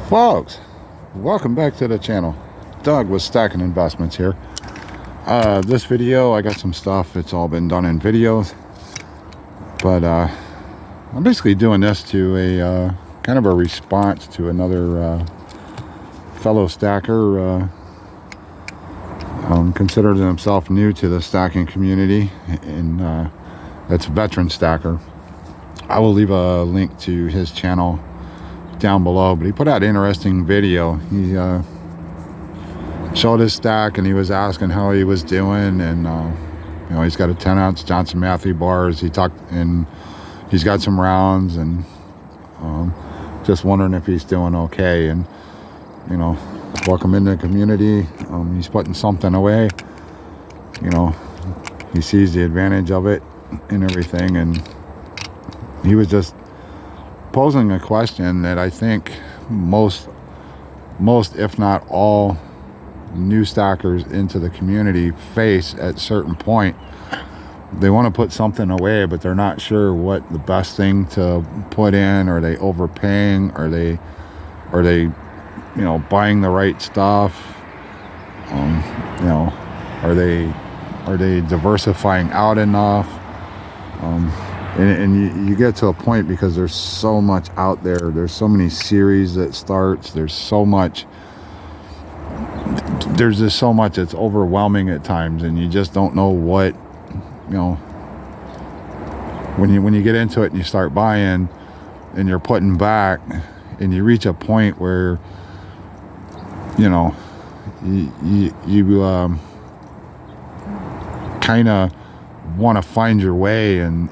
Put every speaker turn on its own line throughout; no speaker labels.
Folks, welcome back to the channel. Doug with Stacking Investments here. This video, I got some stuff. It's all been done in videos, but I'm basically doing this to a kind of a response to another fellow stacker. Considers himself new to the stacking community, and that's a veteran stacker. I will leave a link to his channel down below, but he put out an interesting video. He showed his stack, and he was asking how he was doing, and you know, he's got a 10-ounce Johnson Matthey bars. He talked, and he's got some rounds, and just wondering if he's doing okay. And you know, welcome into the community. He's putting something away. You know, he sees the advantage of it and everything, and he was just posing a question that I think most if not all new stackers into the community face at a certain point. They want to put something away, but they're not sure what the best thing to put in. Are they overpaying? Are they you know, buying the right stuff? You know, are they diversifying out enough? And you get to a point, because there's so much out there. There's so many series that starts. There's just so much. It's overwhelming at times, and you just don't know what, you know. When you get into it and you start buying, and you're putting back, and you reach a point where, you know, you kind of want to find your way and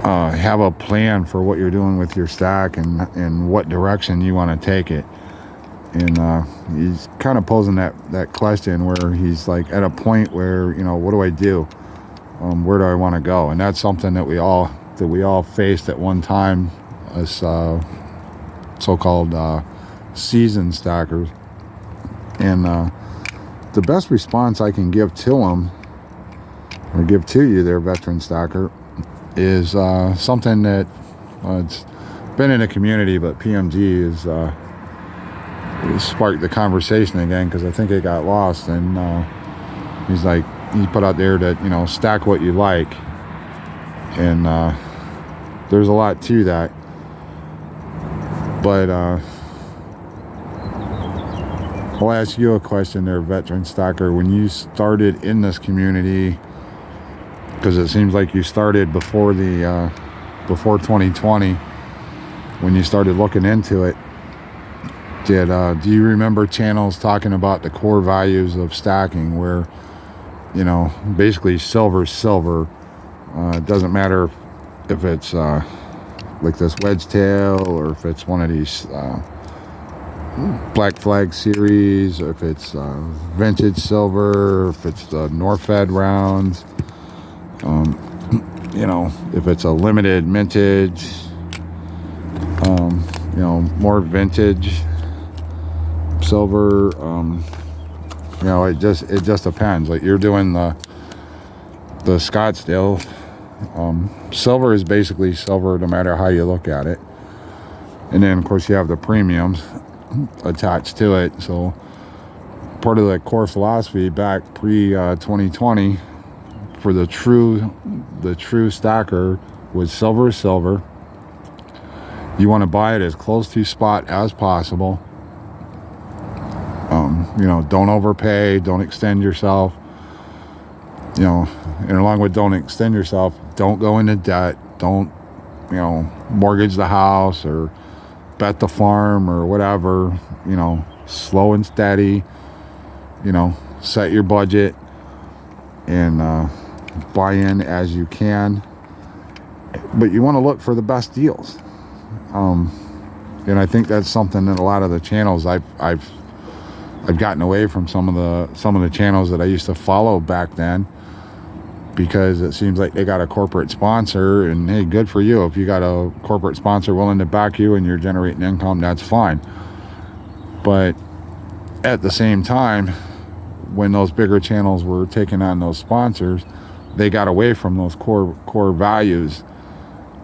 have a plan for what you're doing with your stack, and what direction you want to take it. And he's kind of posing that question, where he's like at a point where, you know, what do I do? Where do I want to go? And that's something that we all faced at one time as so-called seasoned stackers. And the best response I can give to him, or give to you there, veteran stacker, is something that it's been in the community, but PMG is sparked the conversation again, because I think it got lost. And he's like, he put out there that, you know, stack what you like, and there's a lot to that. But I'll ask you a question there, veteran stacker. When you started in this community, because it seems like you started before 2020, when you started looking into it, do you remember channels talking about the core values of stacking, where, you know, basically silver's silver? It doesn't matter if it's like this wedge tail, or if it's one of these Black Flag series, or if it's vintage silver, if it's the Norfed rounds, you know, if it's a limited mintage, you know, more vintage silver. You know, it just depends. Like, you're doing the Scottsdale, silver is basically silver no matter how you look at it. And then of course you have the premiums attached to it. So part of the core philosophy back pre-2020 for the true stacker was silver is silver. You want to buy it as close to spot as possible. You know, don't overpay, don't extend yourself. You know, and along with don't extend yourself, don't go into debt. Don't, you know, mortgage the house or bet the farm or whatever. You know, slow and steady. You know, set your budget and buy in as you can. But you want to look for the best deals. And I think that's something that a lot of the channels I've gotten away from some of the channels that I used to follow back then, because it seems like they got a corporate sponsor, and hey, good for you. If you got a corporate sponsor willing to back you and you're generating income, that's fine. But at the same time, when those bigger channels were taking on those sponsors, they got away from those core values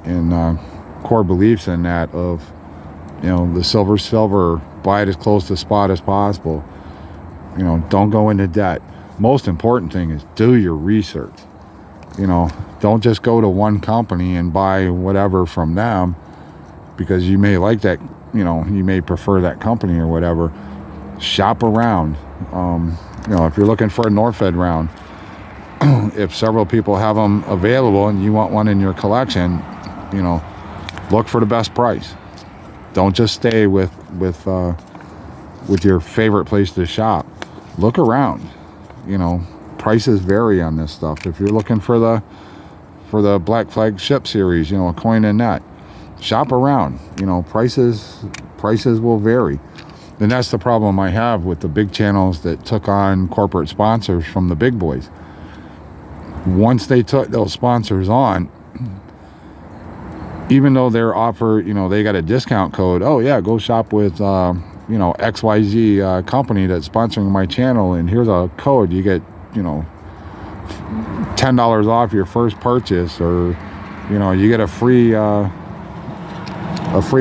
and core beliefs in that of, You know, the silver, buy it as close to spot as possible. You know, don't go into debt. Most important thing is do your research. You know, don't just go to one company and buy whatever from them because you may like that, you know, you may prefer that company or whatever. Shop around. You know, if you're looking for a Norfed round, if several people have them available and you want one in your collection, you know, look for the best price. Don't just stay with your favorite place to shop. Look around. You know, prices vary on this stuff. If you're looking for the Black Flag Ship series, you know, a coin and net, shop around. You know, prices will vary. And that's the problem I have with the big channels that took on corporate sponsors from the big boys. Once they took those sponsors on, even though they're offered, you know, they got a discount code. Oh yeah, go shop with, you know, XYZ company that's sponsoring my channel, and here's a code. You get, you know, $10 off your first purchase, or, you know, you get a free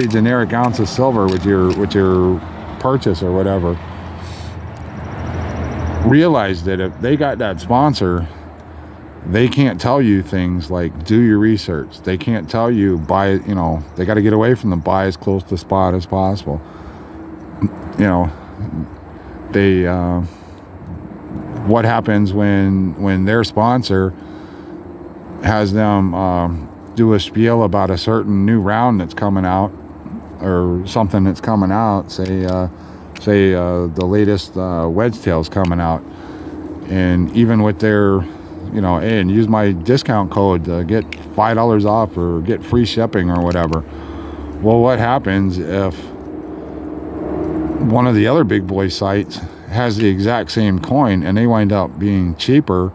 generic ounce of silver with your purchase or whatever. Realize that if they got that sponsor, they can't tell you things like do your research. They can't tell you buy, you know, they got to get away from the buy as close to spot as possible. You know, they what happens when their sponsor has them do a spiel about a certain new round that's coming out, or something that's coming out, say the latest wedge tail's coming out, and even with their, you know, hey, and use my discount code to get $5 off or get free shipping or whatever. Well, what happens if one of the other big boy sites has the exact same coin and they wind up being cheaper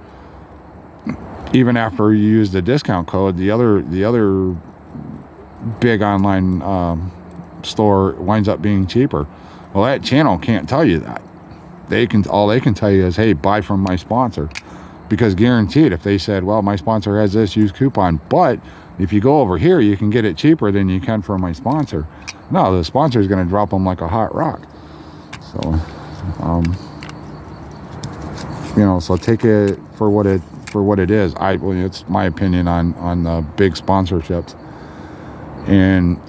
even after you use the discount code? The other big online store winds up being cheaper. Well, that channel can't tell you that. All they can tell you is, hey, buy from my sponsor. Because guaranteed, if they said, well, my sponsor has this, use coupon, but if you go over here, you can get it cheaper than you can from my sponsor. No, the sponsor is going to drop them like a hot rock. So, you know, so take it for what it is. It's my opinion on the big sponsorships. And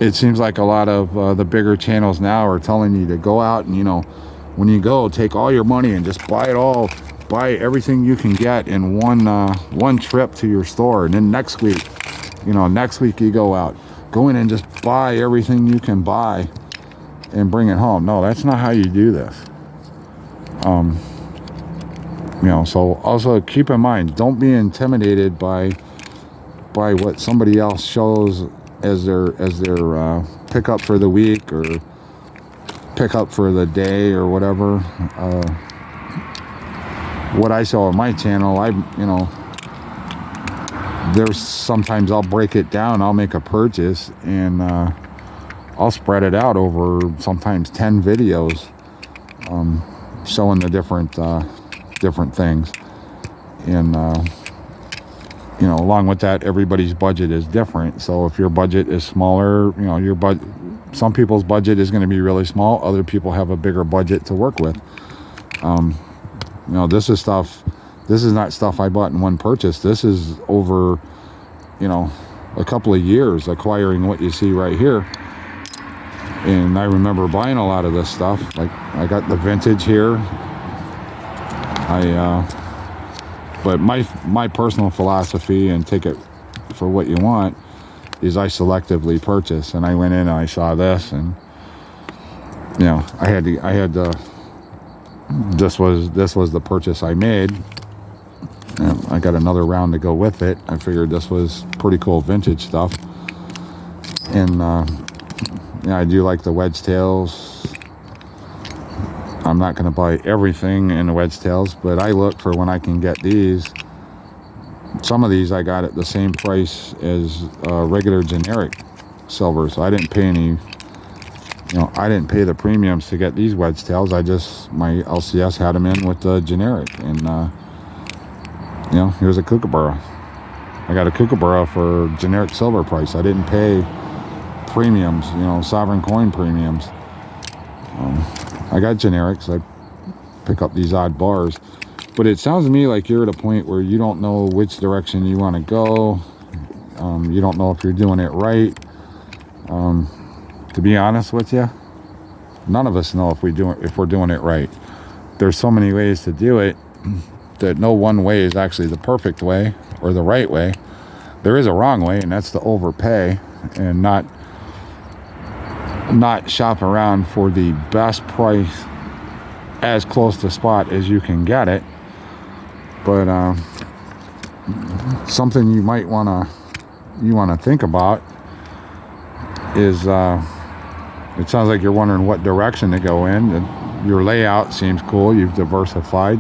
it seems like a lot of the bigger channels now are telling you to go out and, you know, when you go, take all your money and just buy it all. Buy everything you can get in one trip to your store, and then next week you go out, go in and just buy everything you can buy and bring it home. No, that's not how you do this. You know, so also keep in mind, don't be intimidated by what somebody else shows as their pickup for the week or pickup for the day or whatever. What I show on my channel, there's sometimes I'll break it down, I'll make a purchase, and I'll spread it out over sometimes 10 videos, showing the different things. And you know, along with that, everybody's budget is different. So if your budget is smaller, you know, some people's budget is going to be really small. Other people have a bigger budget to work with. You know, this is not stuff I bought in one purchase. This is over, you know, a couple of years acquiring what you see right here. And I remember buying a lot of this stuff. Like, I got the vintage here. But my personal philosophy, and take it for what you want, is I selectively purchase. And I went in and I saw this, and, you know, I had to this was the purchase I made, and I got another round to go with it. I figured this was pretty cool vintage stuff. And yeah, I do like the wedge tails. I'm not going to buy everything in the wedge tails, but I look for when I can get these. Some of these I got at the same price as regular generic silver, so I didn't pay any. You know, I didn't pay the premiums to get these wedge tails. My LCS had them in with the generic. And, you know, here's a Kookaburra. I got a Kookaburra for generic silver price. I didn't pay premiums, you know, sovereign coin premiums. I got generics. I pick up these odd bars. But it sounds to me like you're at a point where you don't know which direction you want to go. You don't know if you're doing it right. To be honest with you, none of us know if we're doing it right. There's so many ways to do it that no one way is actually the perfect way or the right way. There is a wrong way, and that's to overpay and not shop around for the best price as close to spot as you can get it. But something you might want to think about is it sounds like you're wondering what direction to go in. Your layout seems cool. You've diversified.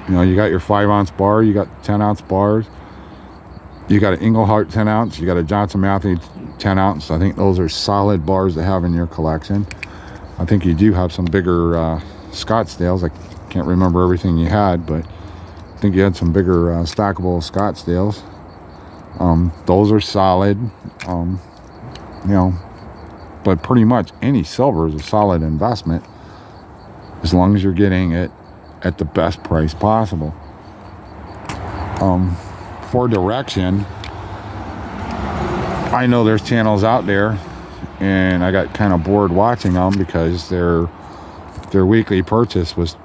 You know, you got your 5-ounce bar, you got 10-ounce bars, you got an Englehart 10-ounce, you got a Johnson Matthey 10-ounce. I think those are solid bars to have in your collection. I think you do have some bigger Scottsdales. I can't remember everything you had, but I think you had some bigger stackable Scottsdales. Those are solid. You know, but pretty much any silver is a solid investment as long as you're getting it at the best price possible. For direction, I know there's channels out there, and I got kind of bored watching them because their weekly purchase was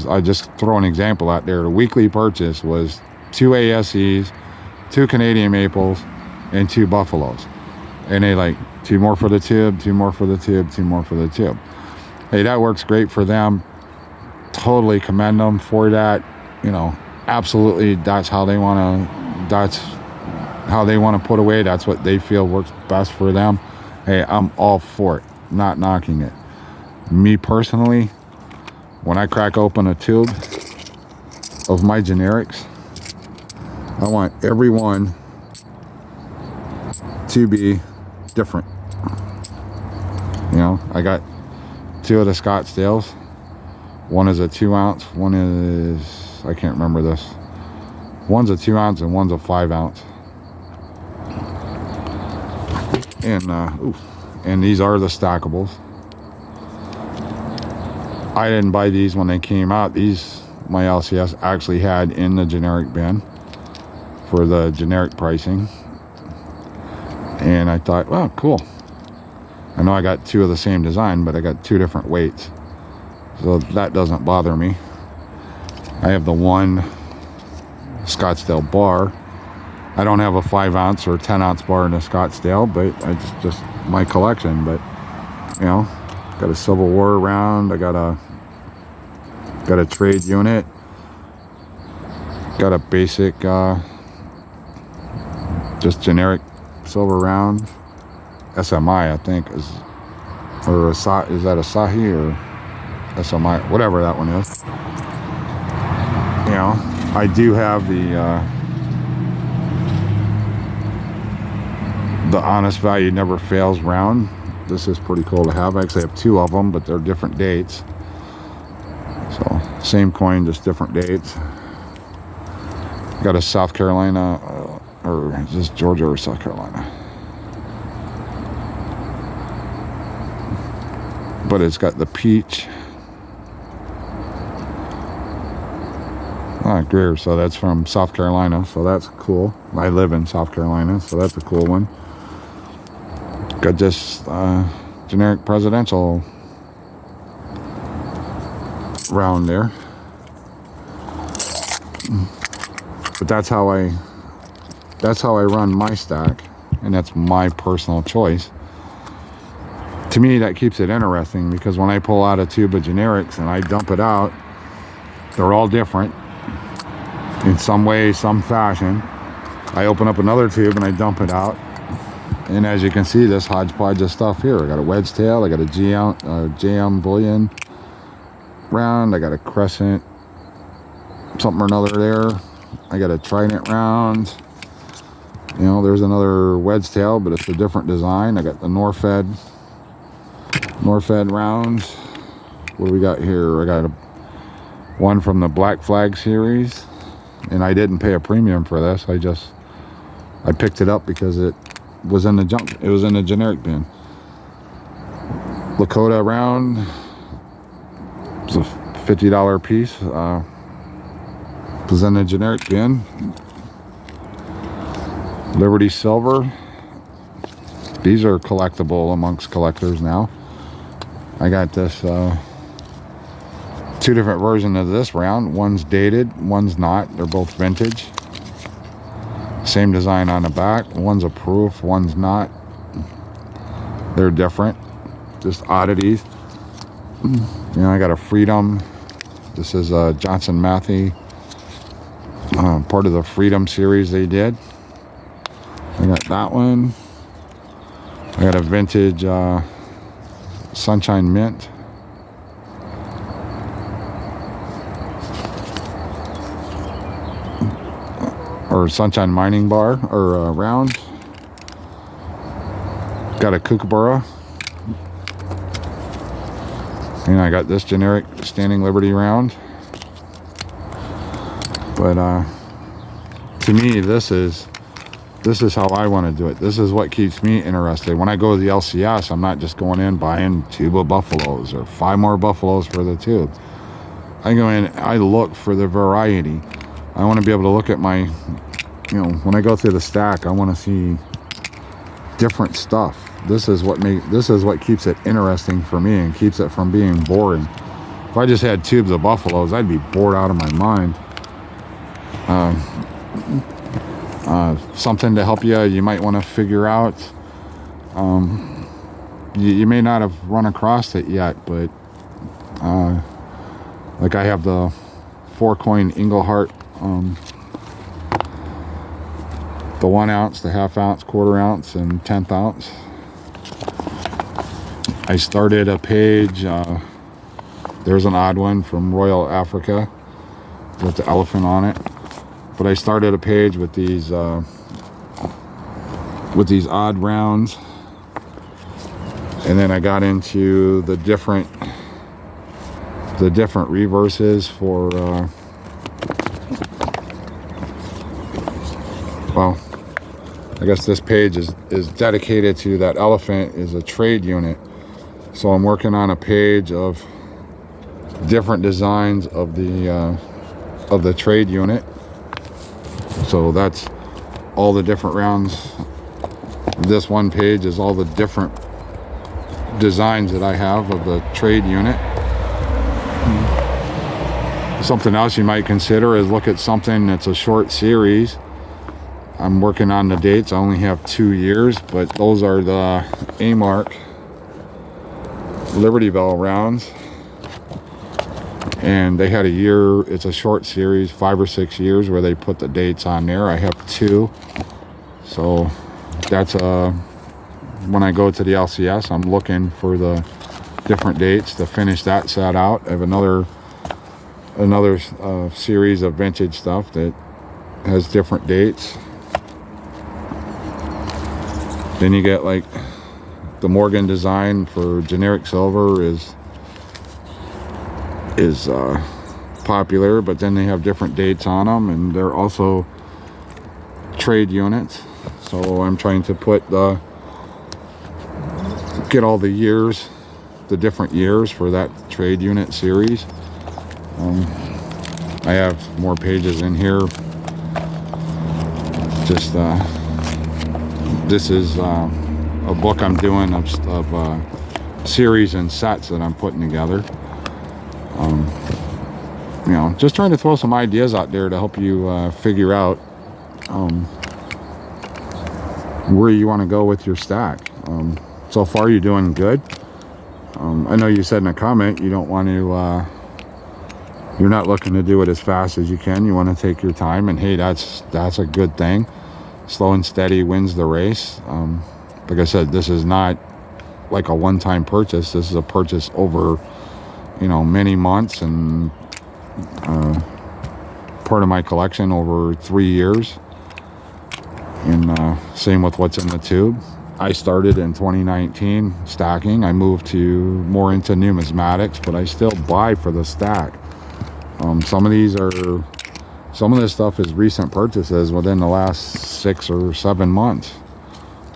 I just throw an example out there. The weekly purchase was 2 ASEs, 2 Canadian Maples, and 2 Buffaloes. And they like 2 more for the tube, 2 more for the tube, 2 more for the tube. Hey, that works great for them. Totally commend them for that. You know, absolutely, that's how they want to put away. That's what they feel works best for them. Hey, I'm all for it. Not knocking it. Me personally, when I crack open a tube of my generics, I want every one to be different. You know, I got 2 of the Scottsdales. One is a 2-ounce, one is, I can't remember this. One's a 2-ounce and one's a 5-ounce. And these are the stackables. I didn't buy these when they came out. These my LCS actually had in the generic bin for the generic pricing. And I thought, well, cool. I know I got 2 of the same design, but I got 2 different weights. So that doesn't bother me. I have the one Scottsdale bar. I don't have a 5-ounce or 10-ounce bar in a Scottsdale, but I just my collection. But, you know, got a Civil War round. I got a trade unit. Got a basic, just generic silver round. SMI, I think, is that a Sahi or SMI, whatever that one is. You know, I do have the Honest Value Never Fails round. This is pretty cool to have. I actually have 2 of them, but they're different dates. So same coin, just different dates. Got a South Carolina, or is this Georgia or South Carolina? But it's got the peach. Greer, so that's from South Carolina, so that's cool. I live in South Carolina, so that's a cool one. Got this generic presidential round there. But that's how I run my stack, and that's my personal choice. To me, that keeps it interesting, because when I pull out a tube of generics and I dump it out, they're all different in some way, some fashion. I open up another tube and I dump it out, and as you can see, this hodgepodge of stuff here. I got a wedge tail, I got a JM bullion round, I got a crescent something or another there, I got a trident round. You know, there's another wedge tail, but it's a different design. I got the Norfed rounds. What do we got here? I got one from the Black Flag series, and I didn't pay a premium for this. I picked it up because it was in the junk. It was in the generic bin. Lakota round. It's a $50 piece. Was in the generic bin. Liberty silver. These are collectible amongst collectors now. I got this two different versions of this round. One's dated, one's not. They're both vintage. Same design on the back. One's a proof, one's not. They're different. Just oddities. You know, I got a Freedom. This is Johnson Matthey. Part of the Freedom series they did. I got that one. I got a vintage Sunshine Mint. Or Sunshine Mining Bar, or round. Got a Kookaburra. And I got this generic Standing Liberty round. But to me, this is how I want to do it. This is what keeps me interested. When I go to the LCS, I'm not just going in buying tube of buffaloes or 5 more buffaloes for the tube. I go in, I look for the variety. I want to be able to look at my, you know, when I go through the stack, I want to see different stuff. This is what keeps it interesting for me and keeps it from being boring. If I just had tubes of buffaloes, I'd be bored out of my mind. Something to help you might want to figure out. You may not have run across it yet, but like I have the 4-coin Englehart, the 1 ounce, the 1/2 ounce, 1/4 ounce, and 1/10 ounce. I started a page. There's an odd one from Royal Africa with the elephant on it. But I started a page with these odd rounds, and then I got into the different reverses for well, I guess this page is dedicated to that elephant is a trade unit. So I'm working on a page of different designs of the trade unit. So that's all the different rounds. This one page is all the different designs that I have of the trade unit. Something else you might consider is look at something that's a short series. I'm working on the dates. I only have 2 years, but those are the A-Mark Liberty Bell rounds. And they had a year, it's a short series, 5 or 6 years where they put the dates on there. I have 2. So that's when I go to the LCS, I'm looking for the different dates to finish that set out. I have another series of vintage stuff that has different dates. Then you get like the Morgan design for generic silver is popular, but then they have different dates on them, and they're also trade units. So I'm trying to get all the years, the different years for that trade unit series. I have more pages in here. Just this is a book I'm doing of series and sets that I'm putting together. You know, just trying to throw some ideas out there to help you figure out where you want to go with your stack. So far you're doing good. I know you said in a comment you don't want to you're not looking to do it as fast as you can. You want to take your time, and hey, that's a good thing. Slow and steady wins the race. Like I said, this is not like a one-time purchase. This is a purchase over, you know, many months, and part of my collection over 3 years. And same with what's in the tube. I started in 2019 stacking. I moved to more into numismatics, but I still buy for the stack. Some of this stuff is recent purchases within the last 6 or 7 months.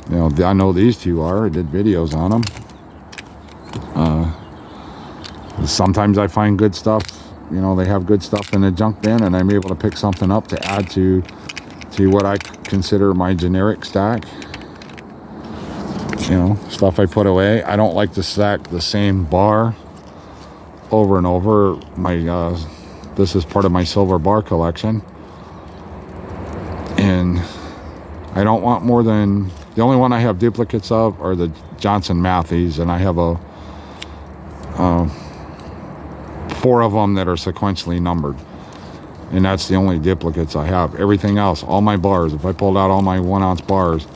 You know, I know these two are. I did videos on them. Sometimes I find good stuff. You know, they have good stuff in the junk bin, and I'm able to pick something up to add to what I consider my generic stack. You know, stuff I put away. I don't like to stack the same bar over and over. This is part of my silver bar collection, and I don't want more than, the only one I have duplicates of are the Johnson Mattheys, and I have 4 of them that are sequentially numbered, and that's the only duplicates I have. Everything else, all my bars, if I pulled out all my 1-ounce bars,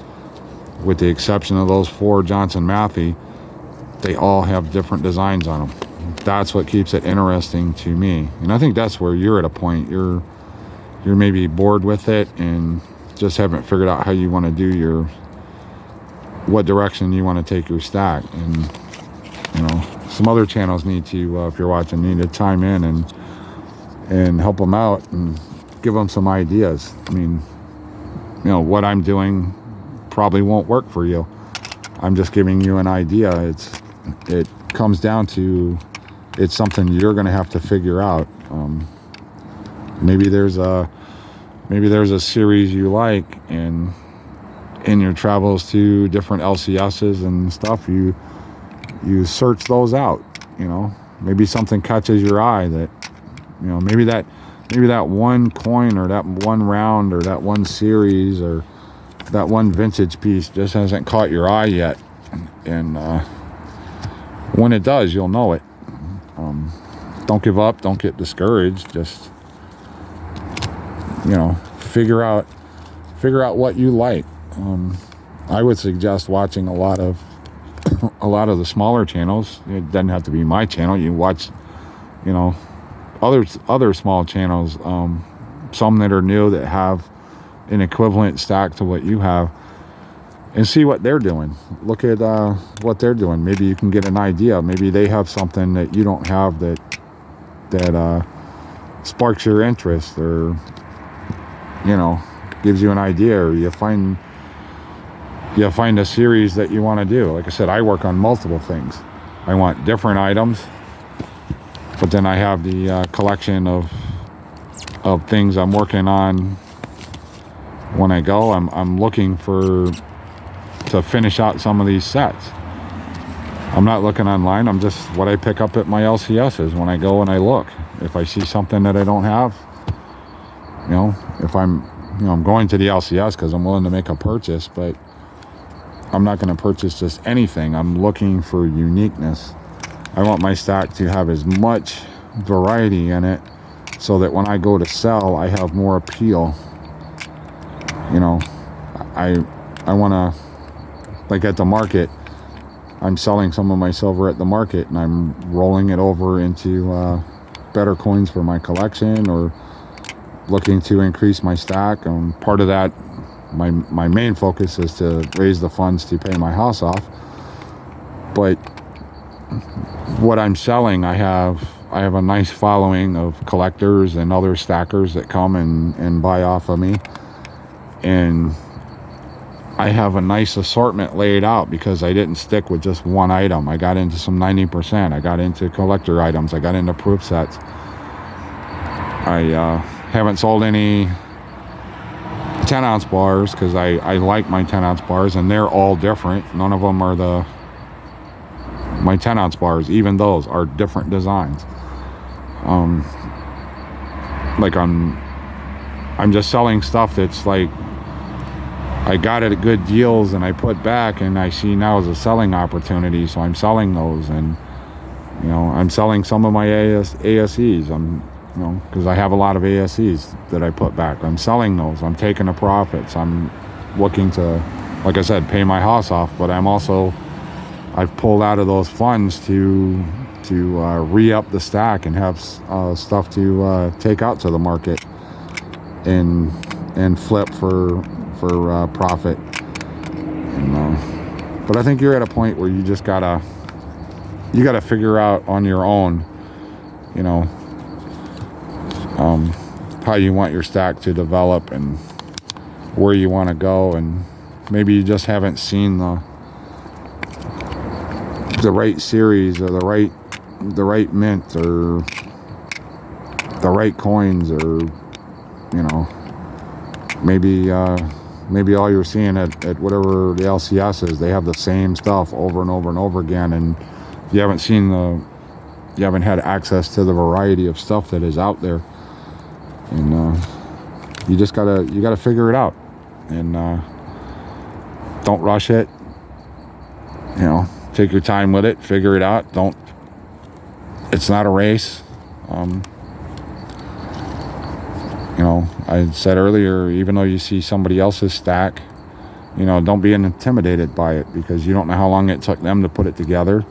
with the exception of those 4 Johnson Matthey, they all have different designs on them. That's what keeps it interesting to me, and I think that's where you're at a point. You're maybe bored with it and just haven't figured out how you want to do what direction you want to take your stack. And you know, some other channels need to, if you're watching, need to chime in and help them out and give them some ideas. I mean, you know, what I'm doing probably won't work for you. I'm just giving you an idea. It comes down to, it's something you're going to have to figure out. Maybe there's a series you like, and in your travels to different LCSs and stuff, you search those out. You know, maybe something catches your eye that, you know, maybe that one coin or that one round or that one series or that one vintage piece just hasn't caught your eye yet, and when it does, you'll know it. Don't give up, don't get discouraged. Just, you know, figure out what you like. I would suggest watching a lot of the smaller channels. It doesn't have to be my channel. You watch, you know, other small channels, some that are new that have an equivalent stack to what you have, and see what they're doing. Look at what they're doing. Maybe you can get an idea. Maybe they have something that you don't have that sparks your interest, or, you know, gives you an idea, or you find a series that you want to do. Like I said, I work on multiple things. I want different items, but then I have the collection of things I'm working on. When I go, I'm looking to finish out some of these sets. I'm not looking online. I'm just what I pick up at my LCSs when I go and I look. If I see something that I don't have, you know, if I'm going to the LCS because I'm willing to make a purchase, but I'm not going to purchase just anything. I'm looking for uniqueness. I want my stack to have as much variety in it so that when I go to sell, I have more appeal. You know, I want to, like at the market, I'm selling some of my silver at the market, and I'm rolling it over into better coins for my collection, or looking to increase my stack. And part of that, my main focus is to raise the funds to pay my house off. But what I'm selling, I have a nice following of collectors and other stackers that come and buy off of me. And I have a nice assortment laid out because I didn't stick with just one item. I got into some 90%. I got into collector items. I got into proof sets. I haven't sold any 10-ounce bars because I like my 10-ounce bars, and they're all different. None of them are my 10-ounce bars. Even those are different designs. Like I'm just selling stuff that's like I got it at good deals and I put back, and I see now as a selling opportunity, so I'm selling those. And you know, I'm selling some of my ASEs. You know, because I have a lot of ASEs that I put back. I'm selling those. I'm taking the profits. I'm looking to, like I said, pay my house off, but I've pulled out of those funds to re-up the stack and have stuff to take out to the market and flip for profit. And, but I think you're at a point where you just gotta figure out on your own, you know, how you want your stack to develop and where you want to go. And maybe you just haven't seen the right series, or the right mint, or the right coins, or maybe all you're seeing at whatever the LCS is, they have the same stuff over and over and over again, and you haven't had access to the variety of stuff that is out there, and you gotta figure it out, and don't rush it. Take your time with it, figure it out. It's not a race. I said earlier, even though you see somebody else's stack, don't be intimidated by it, because you don't know how long it took them to put it together.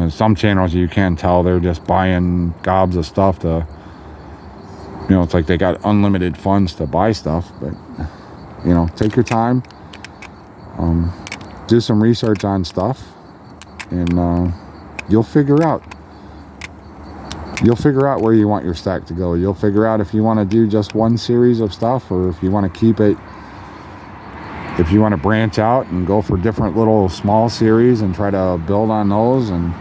Some channels, you can tell they're just buying gobs of stuff to, it's like they got unlimited funds to buy stuff. But take your time, do some research on stuff, and you'll figure out where you want your stack to go. You'll figure out if you want to do just one series of stuff, or if you want to keep it, if you want to branch out and go for different little small series and try to build on those. And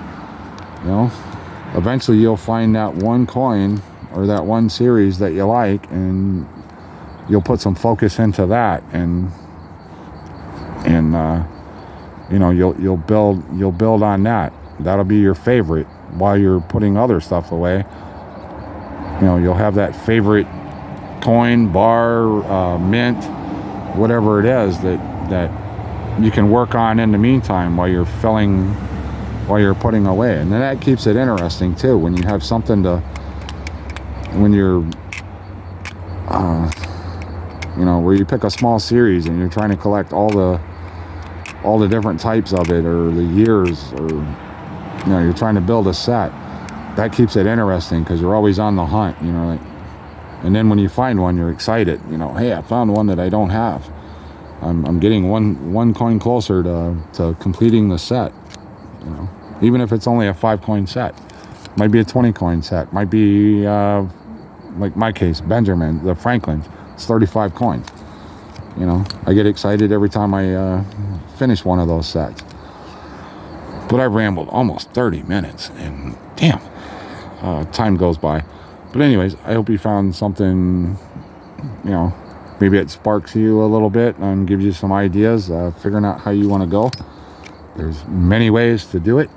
eventually you'll find that one coin or that one series that you like, and you'll put some focus into that, and you'll build on that. That'll be your favorite while you're putting other stuff away. You'll have that favorite coin, bar, mint, whatever it is that you can work on in the meantime while you're putting away. And then that keeps it interesting too, when you have something to, when you're where you pick a small series and you're trying to collect all the different types of it, or the years, or you're trying to build a set. That keeps it interesting, because you're always on the hunt, and then when you find one, you're excited, hey, I found one that I don't have. I'm getting one coin closer to completing the set. Even if it's only a 5-coin set, might be a 20-coin set, might be like my case, Benjamin, the Franklin's, it's 35 coins. I get excited every time I finish one of those sets. But I've rambled almost 30 minutes, and damn, time goes by. But anyways, I hope you found something, maybe it sparks you a little bit and gives you some ideas, figuring out how you want to go. There's many ways to do it,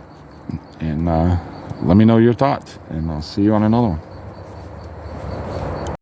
and let me know your thoughts, and I'll see you on another one.